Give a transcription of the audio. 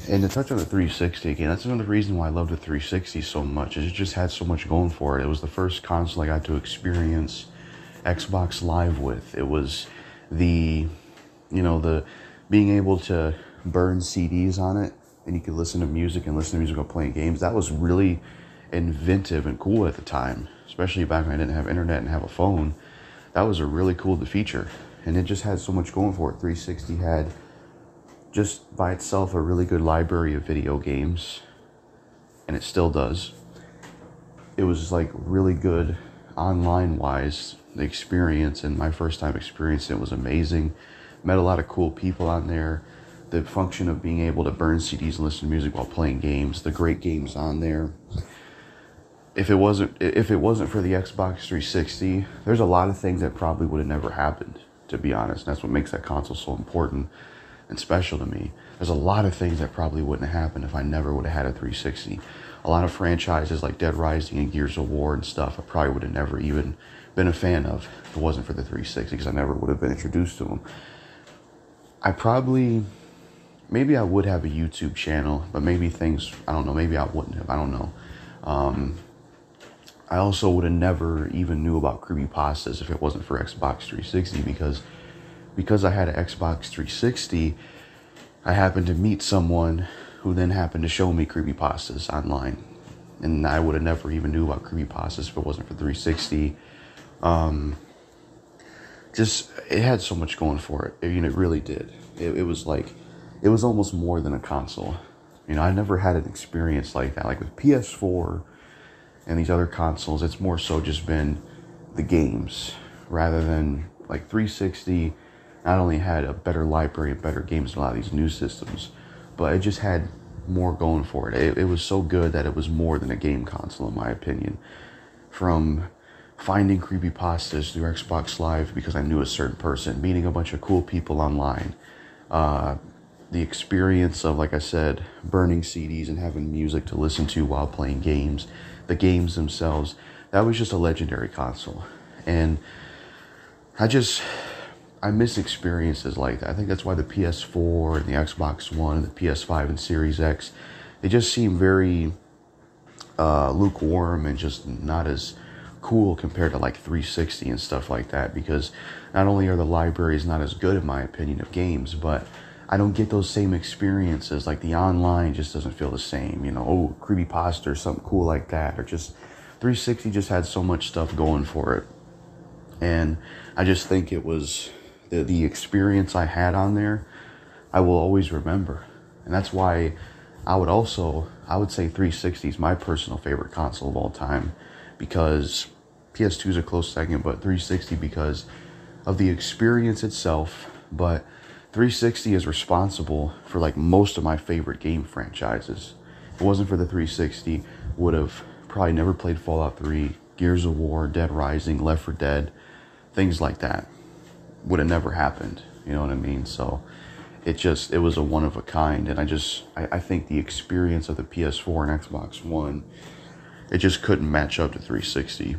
And to touch on the 360 again, that's another reason why I love the 360 so much. Is it just had so much going for it. It was the first console I got to experience Xbox Live with. It was the, the being able to burn CDs on it, and you could listen to music while playing games. That was really inventive and cool at the time, especially back when I didn't have internet and have a phone. That was a really cool feature, and it just had so much going for it. 360 had just by itself a really good library of video games, and it still does. It was like really good online wise, the experience, and my first time experiencing it was amazing. Met a lot of cool people on there. The function of being able to burn CDs and listen to music while playing games, the great games on there. If it wasn't for the Xbox 360, there's a lot of things that probably would have never happened, to be honest. That's what makes that console so important and special to me. There's a lot of things that probably wouldn't have happened if I never would have had a 360. A lot of franchises like Dead Rising and Gears of War and stuff I probably would have never even been a fan of if it wasn't for the 360, because I never would have been introduced to them. Maybe I would have a YouTube channel, but maybe I don't know, maybe I wouldn't have, I don't know. I also would have never even knew about creepypastas if it wasn't for Xbox 360, because I had an Xbox 360, I happened to meet someone who then happened to show me creepypastas online. And I would have never even knew about creepypastas if it wasn't for 360. It had so much going for it. It really did. It was almost more than a console. I never had an experience like that. Like with PS4 and these other consoles, it's more so just been the games rather than like 360. Not only had a better library and better games than a lot of these new systems, but it just had more going for it. It was so good that it was more than a game console, in my opinion. From finding creepypastas through Xbox Live because I knew a certain person, meeting a bunch of cool people online, the experience of, like I said, burning CDs and having music to listen to while playing games, the games themselves, that was just a legendary console. And I miss experiences like that. I think that's why the PS4 and the Xbox One and the PS5 and Series X, they just seem very lukewarm and just not as cool compared to like 360 and stuff like that, because not only are the libraries not as good, in my opinion, of games, but I don't get those same experiences. Like the online just doesn't feel the same, creepypasta or something cool like that, or just 360 just had so much stuff going for it. And I just think it was the experience I had on there, I will always remember. And that's why I would say 360 is my personal favorite console of all time, because PS2 is a close second, but 360 because of the experience itself. But 360 is responsible for like most of my favorite game franchises. If it wasn't for the 360, would have probably never played Fallout 3, Gears of War, Dead Rising, Left 4 Dead, things like that would have never happened. You know what I mean? So it was a one of a kind. And I think the experience of the PS4 and Xbox One, it just couldn't match up to 360.